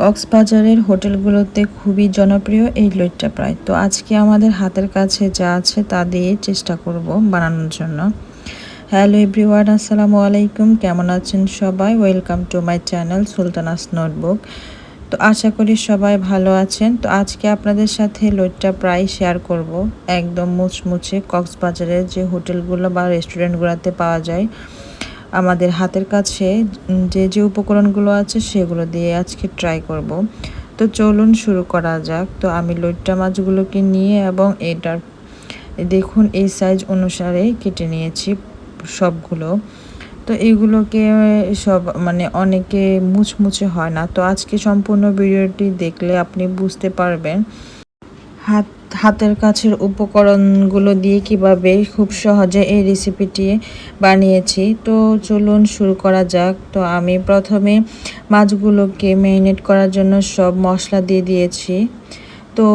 কক্সবাজারের হোটেলগুলোতে খুবই জনপ্রিয় এই লইট্টা ফ্রাই। তো আজকে আমাদের হাতের কাছে যা আছে তা দিয়ে চেষ্টা করব বানানোর জন্য। হ্যালো এভরিওয়ান, আসসালামু আলাইকুম। কেমন আছেন সবাই? Welcome to my channel Sultana's notebook. তো আশা করি সবাই ভালো আছেন। তো আজকে আপনাদের সাথে লইট্টা ফ্রাই শেয়ার করব। একদম মুচমুচে কক্সবাজারের যে হোটেলগুলো বা রেস্টুরেন্টগুলোতে পাওয়া যায়, আমাদের হাতের কাছে যে উপকরণগুলো আছে সেগুলো দিয়ে আজকে ট্রাই করব। তো চলুন শুরু করা যাক। তো আমি লইট্টা মাছগুলোকে নিয়ে এবং এটার দেখুন এই সাইজ অনুসারে কেটে নিয়েছি সবগুলো। তো এইগুলোকে সব অনেকে মুচমুচে হয় না। তো আজকে সম্পূর্ণ ভিডিওটি দেখলে আপনি বুঝতে পারবেন হাতের কাছের উপকরণগুলো দিয়ে কিভাবে খুব সহজে এই রেসিপিটি বানিয়েছি। তো চলুন শুরু করা যাক। তো আমি প্রথমে মাছগুলোকে ম্যারিনেট করার জন্য সব মশলা দিয়ে দিয়েছি। তো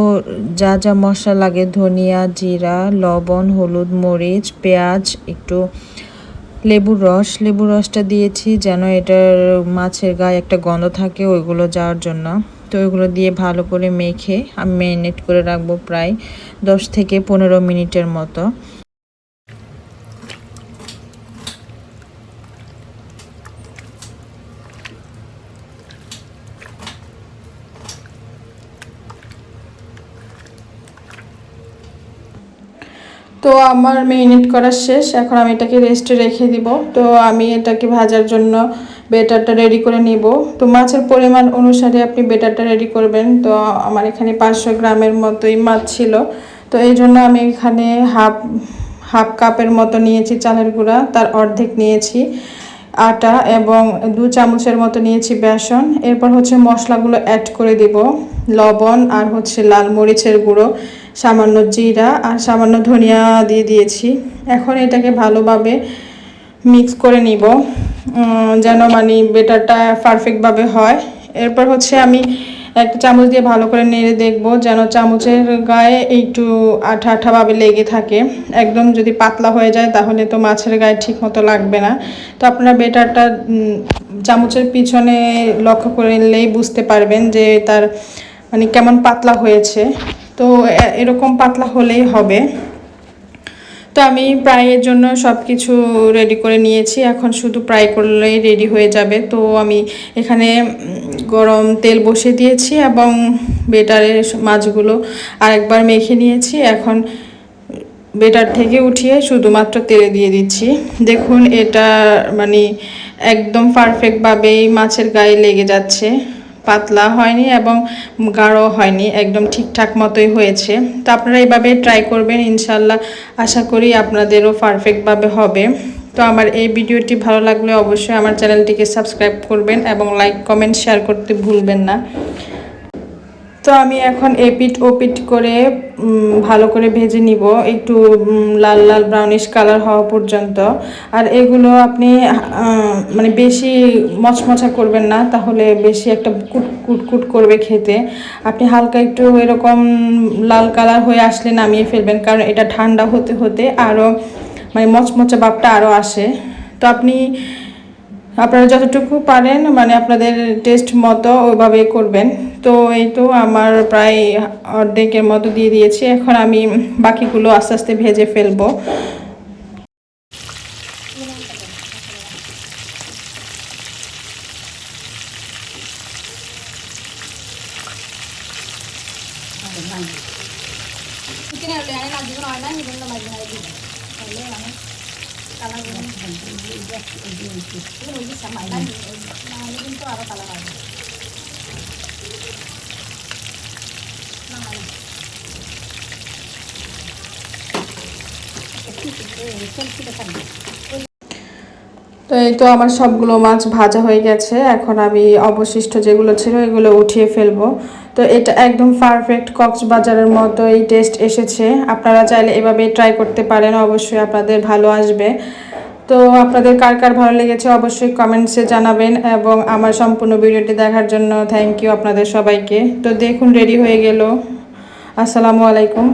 যা যা মশলা লাগে ধনিয়া, জিরা, লবণ, হলুদ, মরিচ, পেঁয়াজ, একটু লেবুর রসটা দিয়েছি যেন এটার মাছের গায়ে একটা গন্ধ থাকে ওইগুলো যাওয়ার জন্য। তো ওইগুলো দিয়ে ভালো করে মেখে আমি ম্যারিনেট করে রাখবো প্রায় 10 থেকে 15 মিনিটের মতো। তো আমার ম্যারিনেট করা শেষ, এখন আমি এটাকে রেস্টে রেখে দিব। তো আমি এটাকে ভাজার জন্য বেটারটা রেডি করে নিব। তো মাছের পরিমাণ অনুসারে আপনি বেটারটা রেডি করবেন। তো আমার এখানে 500 গ্রামের মতোই মাছ ছিল। তো এই জন্য আমি এখানে হাফ কাপের মতো নিয়েছি চালের গুঁড়া, তার অর্ধেক নিয়েছি আটা এবং 2 চামচের মতো নিয়েছি বেসন। এরপর হচ্ছে মশলাগুলো অ্যাড করে দিব, লবণ আর হচ্ছে লাল মরিচের গুঁড়ো, সামান্য জিরা আর সামান্য ধনিয়া দিয়ে দিয়েছি। এখন এটাকে ভালোভাবে মিক্স করে নিব যেন বেটারটা পারফেক্টভাবে হয়। এরপর হচ্ছে আমি একটা চামচ দিয়ে ভালো করে নেড়ে দেখব যেন চামচের গায়ে একটু আঠা আঠাভাবে লেগে থাকে। একদম যদি পাতলা হয়ে যায় তাহলে তো মাছের গায়ে ঠিক মতো লাগবে না। তো আপনারা বেটারটা চামচের পিছনে লক্ষ্য করলেই বুঝতে পারবেন যে তার কেমন পাতলা হয়েছে। তো এরকম পাতলা হলেই হবে। তো আমি ফ্রাইয়ের জন্য সব কিছু রেডি করে নিয়েছি, এখন শুধু ফ্রাই করলেই রেডি হয়ে যাবে। তো আমি এখানে গরম তেল বসিয়ে দিয়েছি এবং বেটারের মাছগুলো আরেকবার মেখে নিয়েছি। এখন বেটার থেকে উঠিয়ে শুধুমাত্র তেলে দিয়ে দিচ্ছি। দেখুন এটা একদম পারফেক্টভাবেই মাছের গায়ে লেগে যাচ্ছে, পাতলা হয়নি এবং গাঢ় হয়নি, একদম ঠিকঠাক মতোই হয়েছে। তো আপনারা এইভাবে ট্রাই করবেন, ইনশাল্লাহ আশা করি আপনাদেরও পারফেক্টভাবে হবে। তো আমার এই ভিডিওটি ভালো লাগলে অবশ্যই আমার চ্যানেলটিকে সাবস্ক্রাইব করবেন এবং লাইক কমেন্ট শেয়ার করতে ভুলবেন না। তো আমি এখন এপিট ওপিট করে ভালো করে ভেজে নিব, একটু লাল লাল ব্রাউনিশ কালার হওয়া পর্যন্ত। আর এগুলো আপনি বেশি মচমচা করবেন না, তাহলে বেশি একটা কুট করবে খেতে। আপনি হালকা একটু এরকম লাল কালার হয়ে আসলে নামিয়ে ফেলবেন, কারণ এটা ঠান্ডা হতে হতে আরও মচমচা ভাবটা আরও আসে। তো আপনারা যতটুকু পারেন আপনাদের টেস্ট মতো ওইভাবে করবেন। তো এই তো আমার প্রায় অর্ধেকের মতো দিয়ে দিয়েছি, এখন আমি বাকিগুলো আস্তে আস্তে ভেজে ফেলবো। তো এই তো আমার সবগুলো মাছ ভাজা হয়ে গেছে, এখন আমি অবশিষ্ট যেগুলো ছিল এগুলো উঠিয়ে ফেলবো। তো এটা একদম পারফেক্ট কক্সবাজারের মতো এই টেস্ট এসেছে। আপনারা চাইলে এভাবে ট্রাই করতে পারেন, অবশ্যই আপনাদের ভালো আসবে। তো আপনাদের কার কার ভালো লেগেছে অবশ্যই কমেন্টসে জানাবেন এবং আমার সম্পূর্ণ ভিডিওটি দেখার জন্য থ্যাংক ইউ আপনাদের সবাইকে। তো দেখুন রেডি হয়ে গেল। আসসালামু আলাইকুম।